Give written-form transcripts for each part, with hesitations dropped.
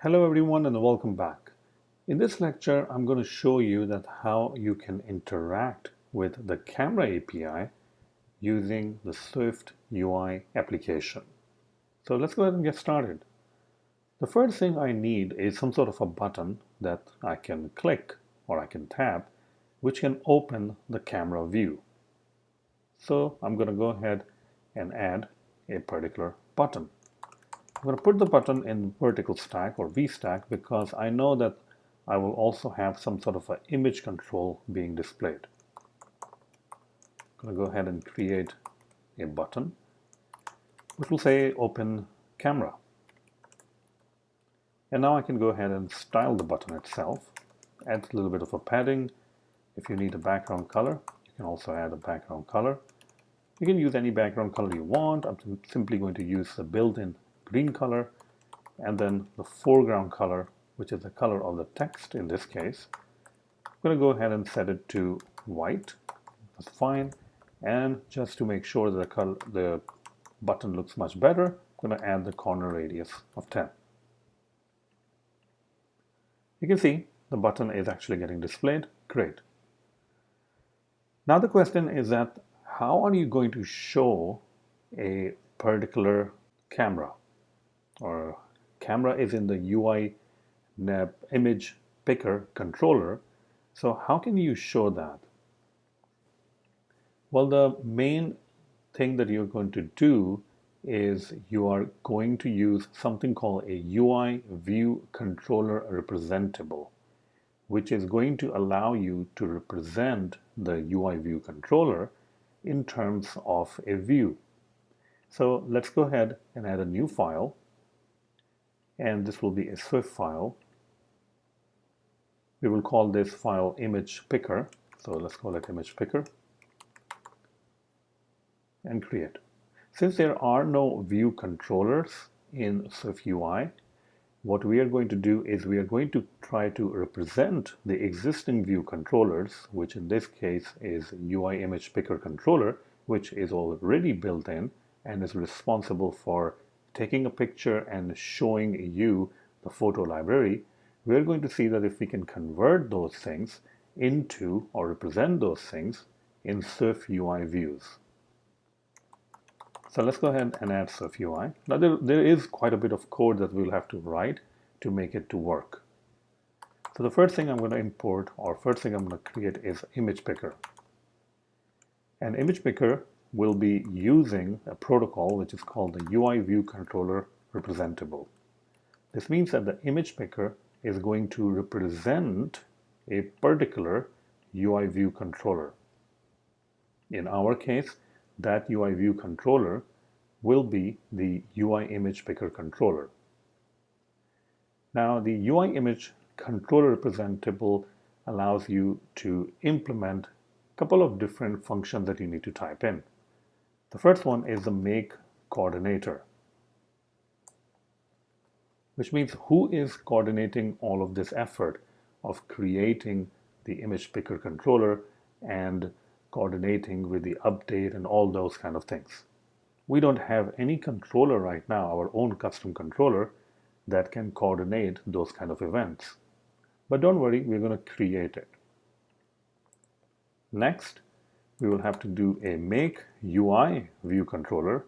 Hello everyone and welcome back. In this lecture, I'm going to show you that how you can interact with the camera API using the SwiftUI application. So let's go ahead and get started. The first thing I need is some sort of a button that I can click or I can tap, which can open the camera view. So I'm going to go ahead and add a particular button. I'm going to put the button in vertical stack or V stack because I know that I will also have some sort of an image control being displayed. I'm going to go ahead and create a button which will say open camera. And now I can go ahead and style the button itself, add a little bit of a padding. If you need a background color, you can also add a background color. You can use any background color you want. I'm simply going to use the built-in green color, and then the foreground color, which is the color of the text in this case. I'm going to go ahead and set it to white. That's fine. And just to make sure that the button looks much better, I'm going to add the corner radius of 10. You can see the button is actually getting displayed. Great. Now the question is that how are you going to show a particular camera? Or camera is in the UIImagePickerController. So how can you show that? Well, the main thing that you're going to do is you are going to use something called a UIViewControllerRepresentable, which is going to allow you to represent the UIViewController in terms of a view. So let's go ahead and add a new file. And this will be a Swift file. We will call this file image picker. So let's call it image picker and create. Since there are no view controllers in SwiftUI, what we are going to do is we are going to try to represent the existing view controllers, which in this case is UIImagePickerController, which is already built in and is responsible for taking a picture and showing you the photo library. We're going to see that if we can convert those things into or represent those things in SwiftUI views. So let's go ahead and add SwiftUI. Now there is quite a bit of code that we'll have to write to make it to work. So the first thing I'm going to import or first thing I'm going to create is image picker. And image picker will be using a protocol which is called the UIViewControllerRepresentable. This means that the image picker is going to represent a particular UIViewController. In our case, that UIViewController will be the UIImagePickerController. Now, the UIImageControllerRepresentable allows you to implement a couple of different functions that you need to type in. The first one is the make coordinator, which means who is coordinating all of this effort of creating the image picker controller and coordinating with the update and all those kind of things. We don't have any controller right now, our own custom controller, that can coordinate those kind of events. But don't worry, we're going to create it. Next, we will have to do a make UI view controller.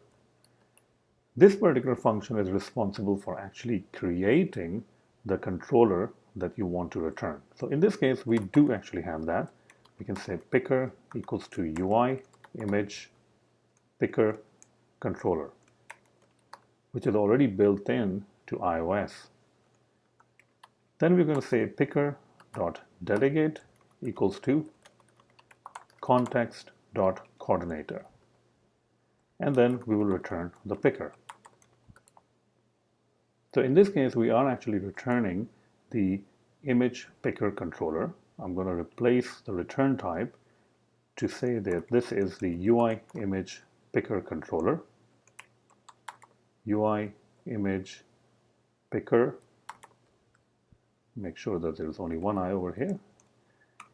This particular function is responsible for actually creating the controller that you want to return. So in this case, we do actually have that. We can say picker equals to UI image picker controller, which is already built in to iOS. Then we're going to say picker.delegate equals to context.coordinator. And then we will return the picker. So in this case, we are actually returning the image picker controller. I'm going to replace the return type to say that this is the UI image picker controller. UI image picker. Make sure that there's only one I over here.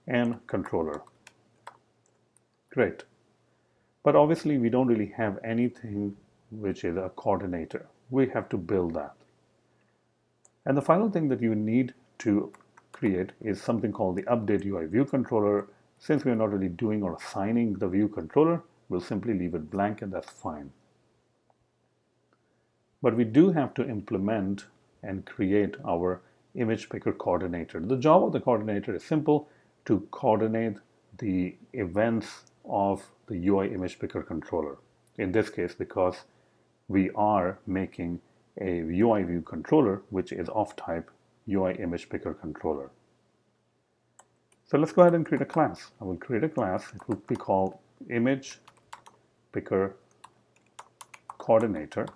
And controller. Great. But obviously we don't really have anything which is a coordinator. We have to build that. And the final thing that you need to create is something called the update UI view controller. Since we're not really doing or assigning the view controller, we'll simply leave it blank, and that's fine. But we do have to implement and create our image picker coordinator. The job of the coordinator is simple: to coordinate the events of the UI image picker controller. In this case, because we are making a UI view controller which is of type UI image picker controller. So let's go ahead and create a class. I will create a class. It will be called image picker coordinator.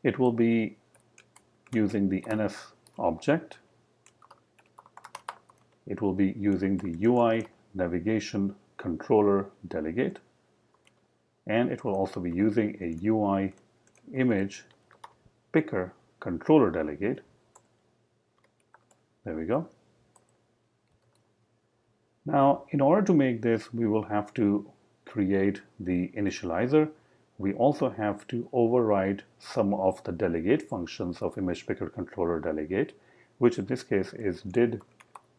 It will be using the NS object. It will be using the UI navigation controller delegate, and it will also be using a UI image picker controller delegate. There we go. Now, in order to make this, we will have to create the initializer. We also have to override some of the delegate functions of image picker controller delegate, which in this case is did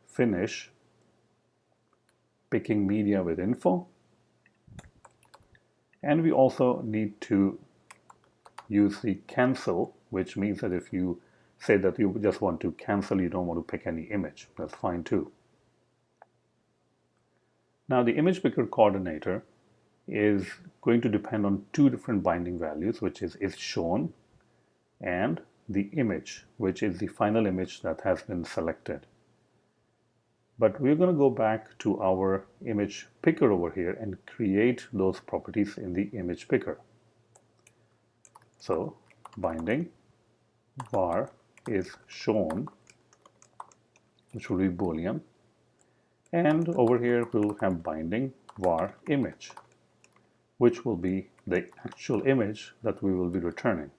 finish picking media with info. And we also need to use the cancel, which means that if you say that you just want to cancel, you don't want to pick any image, that's fine too. Now, the image picker coordinator is going to depend on two different binding values, which is shown and the image, which is the final image that has been selected. But we're going to go back to our image picker over here and create those properties in the image picker. So binding var is shown, which will be Boolean, and over here we'll have binding var image, which will be the actual image that we will be returning.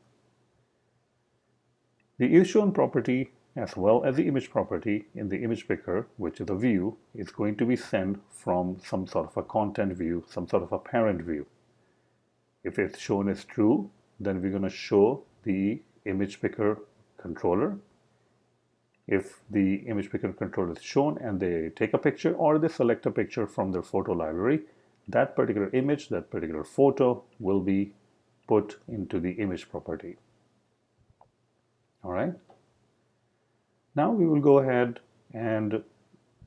The isShown property as well as the image property in the image picker, which is a view, is going to be sent from some sort of a content view, some sort of a parent view. If it's shown as true, then we're going to show the image picker controller. If the image picker controller is shown and they take a picture or they select a picture from their photo library, that particular image, that particular photo will be put into the image property. All right. Now we will go ahead and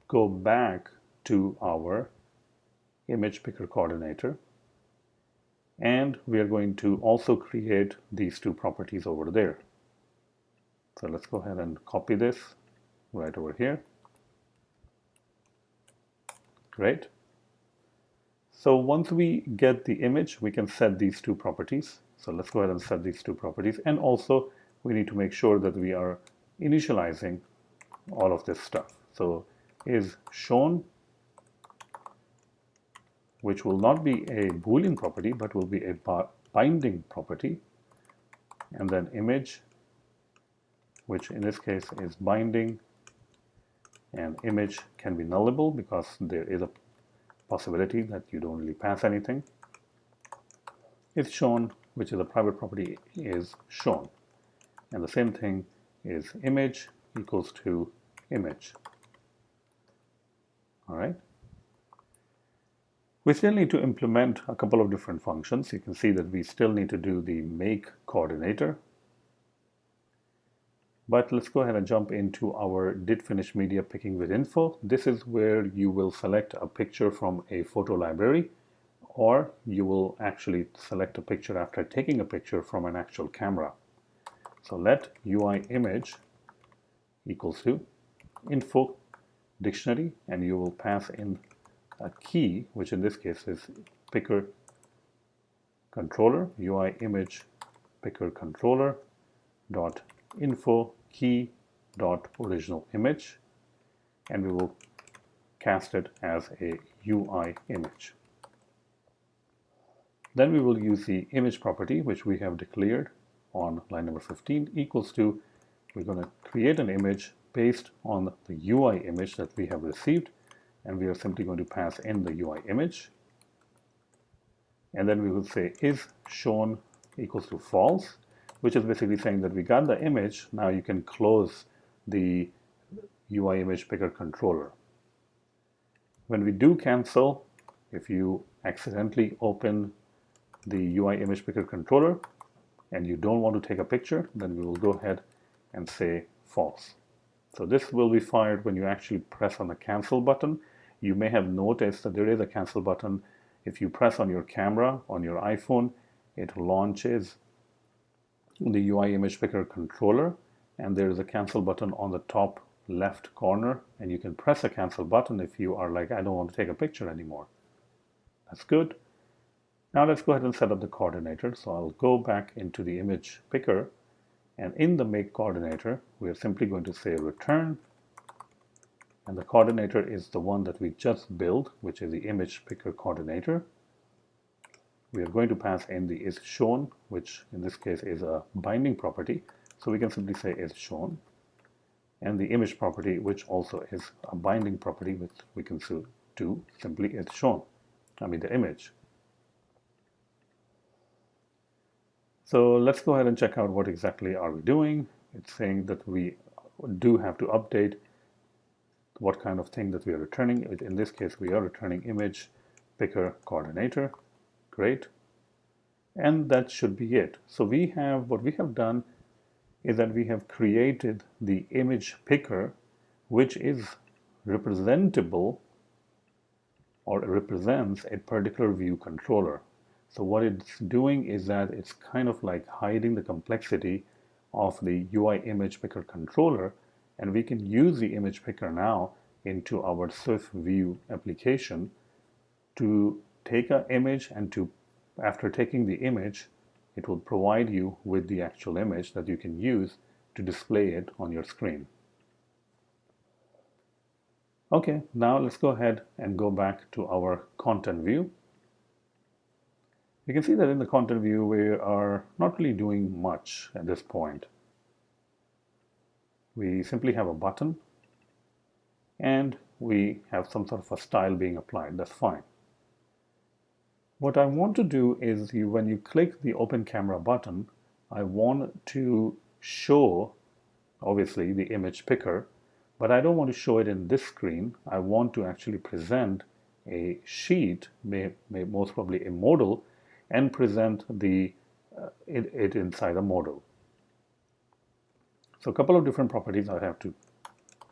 go back to our image picker coordinator, and we are going to also create these two properties over there. So let's go ahead and copy this right over here. Great. So once we get the image, we can set these two properties. So let's go ahead and set these two properties, and also we need to make sure that we are initializing all of this stuff. So is shown, which will not be a Boolean property but will be a binding property, and then image, which in this case is binding, and image can be nullable because there is a possibility that you don't really pass anything. Is shown, which is a private property, is shown, and the same thing is image equals to image. All right. We still need to implement a couple of different functions. You can see that we still need to do the make coordinator. But let's go ahead and jump into our did finish media picking with info. This is where you will select a picture from a photo library, or you will actually select a picture after taking a picture from an actual camera. So let UI image equals to info dictionary, and you will pass in a key, which in this case is picker controller, UI image picker controller dot info key dot original image, and we will cast it as a UI image. Then we will use the image property, which we have declared on line number 15, equals to, we're going to create an image based on the UI image that we have received, and we are simply going to pass in the UI image, and then we will say is shown equals to false, which is basically saying that we got the image, now you can close the UIImagePickerController. When we do cancel, if you accidentally open the UIImagePickerController and you don't want to take a picture, then we will go ahead and say false. So this will be fired when you actually press on the cancel button. You may have noticed that there is a cancel button. If you press on your camera on your iPhone, it launches the UIImagePickerController, and there is a cancel button on the top left corner, and you can press a cancel button if you are like, I don't want to take a picture anymore. That's good. Now let's go ahead and set up the coordinator. So I'll go back into the image picker, and in the make coordinator, we are simply going to say return, and the coordinator is the one that we just built, which is the image picker coordinator. We are going to pass in the is shown, which in this case is a binding property. So we can simply say is shown, and the image property, which also is a binding property, which we can do simply is shown. The image. So let's go ahead and check out what exactly are we doing. It's saying that we do have to update what kind of thing that we are returning. In this case, we are returning image picker coordinator. Great. And that should be it. So what we have done is that we have created the image picker, which is representable or represents a particular view controller. So what it's doing is that it's kind of like hiding the complexity of the UIImagePickerController, and we can use the image picker now into our SwiftView application to take an image, and after taking the image, it will provide you with the actual image that you can use to display it on your screen. Okay, now let's go ahead and go back to our content view. You can see that in the content view, we are not really doing much at this point. We simply have a button, and we have some sort of a style being applied. That's fine. What I want to do is when you click the open camera button, I want to show, obviously, the image picker, but I don't want to show it in this screen. I want to actually present a sheet, most probably a modal, and present it inside a modal. So a couple of different properties I have to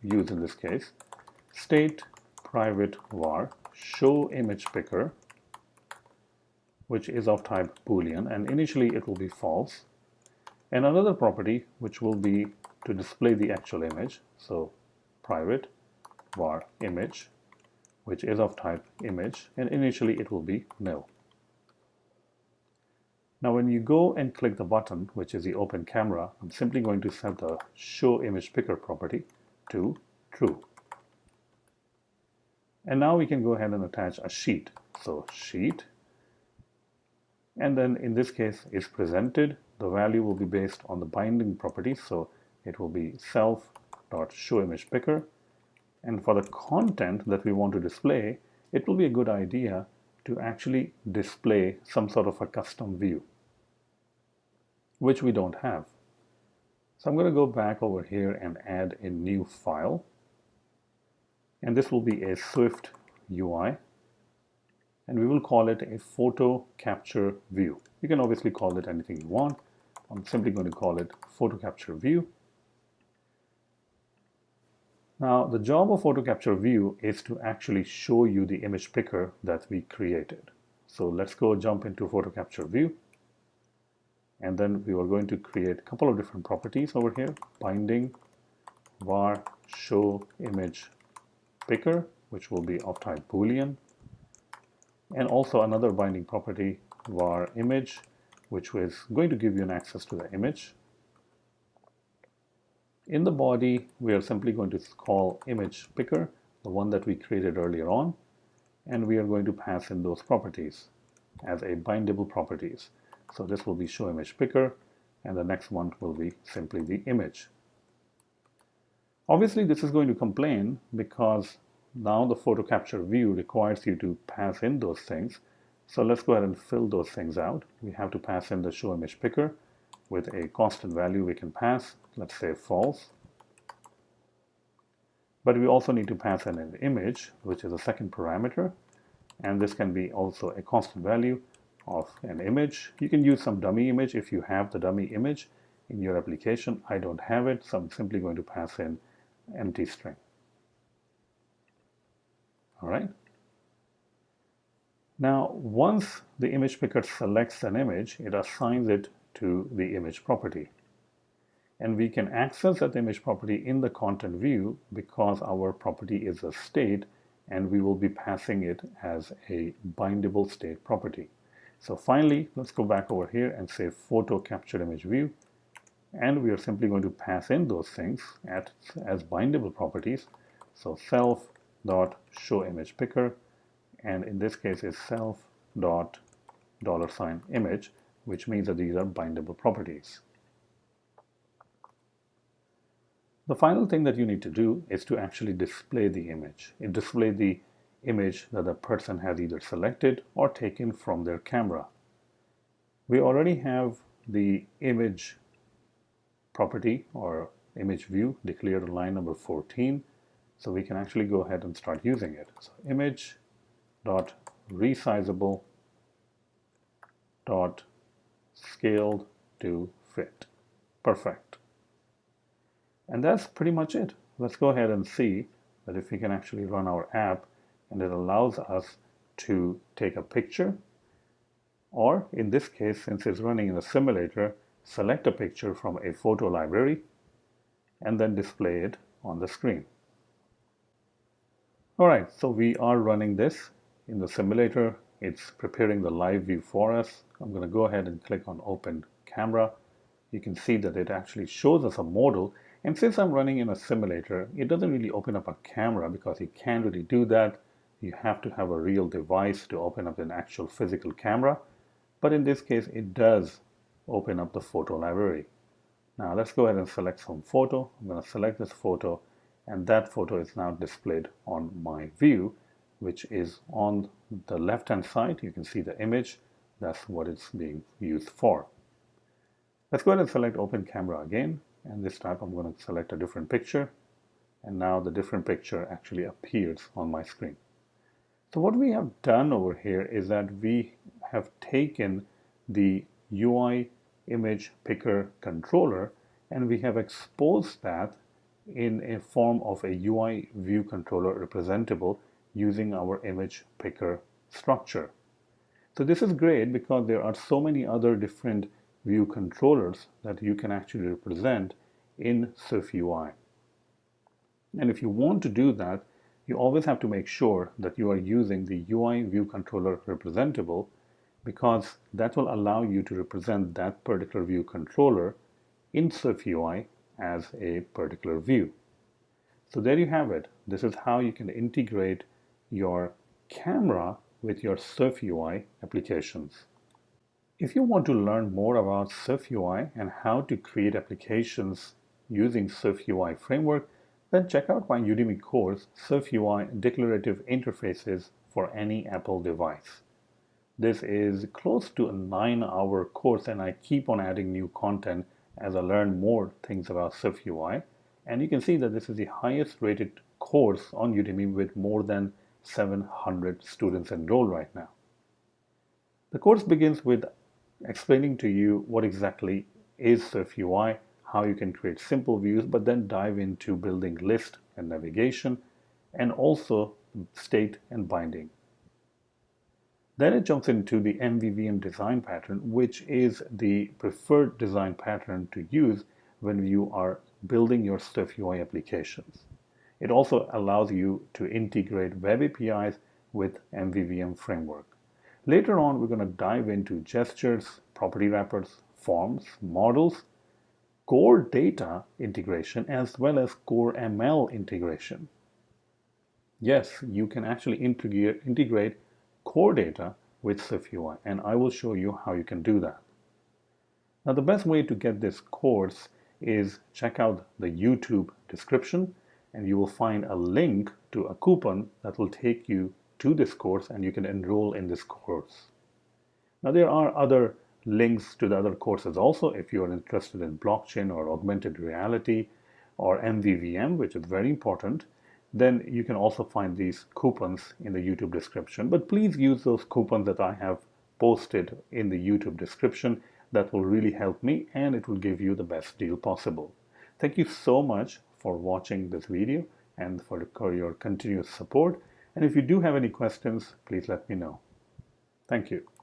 use in this case. State private var show image picker, which is of type Boolean, and initially it will be false. And another property which will be to display the actual image. So private var image, which is of type image, and initially it will be nil. Now when you go and click the button, which is the open camera, I'm simply going to set the show image picker property to true. And now we can go ahead and attach a sheet. So sheet, and then in this case is presented. The value will be based on the binding property, so it will be self.showImagePicker. And for the content that we want to display, it will be a good idea to actually display some sort of a custom view, which we don't have. So I'm going to go back over here and add a new file. And this will be a SwiftUI. And we will call it a photo capture view. You can obviously call it anything you want. I'm simply going to call it photo capture view. Now, the job of photo capture view is to actually show you the image picker that we created. So let's go jump into photo capture view. And then we are going to create a couple of different properties over here. Binding var show image picker, which will be of type Boolean. And also another binding property, var image, which is going to give you an access to the image. In the body, we are simply going to call image picker, the one that we created earlier on, and we are going to pass in those properties as a bindable properties. So this will be show image picker, and the next one will be simply the image. Obviously, this is going to complain because now the photo capture view requires you to pass in those things. So let's go ahead and fill those things out. We have to pass in the show image picker, with a constant value we can pass, let's say false. But we also need to pass in an image, which is a second parameter, and this can be also a constant value of an image. You can use some dummy image if you have the dummy image in your application. I don't have it, so I'm simply going to pass in empty string. All right. Now, once the image picker selects an image, it assigns it to the image property. And we can access that image property in the content view because our property is a state, and we will be passing it as a bindable state property. So finally, let's go back over here and say photo capture image view. And we are simply going to pass in those things as bindable properties. So self.showImagePicker, and in this case is self.$image, which means that these are bindable properties. The final thing that you need to do is to actually display the image. It displays the image that the person has either selected or taken from their camera. We already have the image property or image view declared on line number 14, so we can actually go ahead and start using it. So image.resizable.scaled to fit. Perfect. And that's pretty much it. Let's go ahead and see that if we can actually run our app, and it allows us to take a picture, or in this case, since it's running in a simulator, select a picture from a photo library and then display it on the screen. All right, so we are running this in the simulator. It's preparing the live view for us. I'm going to go ahead and click on Open Camera. You can see that it actually shows us a model. And since I'm running in a simulator, it doesn't really open up a camera because you can't really do that. You have to have a real device to open up an actual physical camera. But in this case, it does open up the photo library. Now let's go ahead and select some photo. I'm going to select this photo, and that photo is now displayed on my view, which is on the left-hand side. You can see the image. That's what it's being used for. Let's go ahead and select Open Camera again. And this time I'm going to select a different picture, and now the different picture actually appears on my screen. So what we have done over here is that we have taken the UIImagePickerController and we have exposed that in a form of a UIViewControllerRepresentable using our image picker structure. So this is great because there are so many other different view controllers that you can actually represent in SwiftUI. And if you want to do that, you always have to make sure that you are using the UIViewControllerRepresentable, because that will allow you to represent that particular view controller in SwiftUI as a particular view. So there you have it. This is how you can integrate your camera with your SwiftUI applications. If you want to learn more about SwiftUI and how to create applications using SwiftUI framework, then check out my Udemy course, SwiftUI Declarative Interfaces for Any Apple Device. This is close to a 9-hour course, and I keep on adding new content as I learn more things about SwiftUI. And you can see that this is the highest rated course on Udemy with more than 700 students enrolled right now. The course begins with explaining to you what exactly is SwiftUI, how you can create simple views, but then dive into building list and navigation, and also state and binding. Then it jumps into the MVVM design pattern, which is the preferred design pattern to use when you are building your SwiftUI applications. It also allows you to integrate web APIs with MVVM framework. Later on, we're going to dive into gestures, property wrappers, forms, models, core data integration, as well as core ML integration. Yes, you can actually integrate core data with SwiftUI, and I will show you how you can do that. Now, the best way to get this course is check out the YouTube description, and you will find a link to a coupon that will take you to this course, and you can enroll in this course. Now, there are other links to the other courses also if you are interested in blockchain or augmented reality or MVVM, which is very important. Then you can also find these coupons in the YouTube description. But please use those coupons that I have posted in the YouTube description. That will really help me and it will give you the best deal possible. Thank you so much for watching this video and for your continuous support. And if you do have any questions, please let me know. Thank you.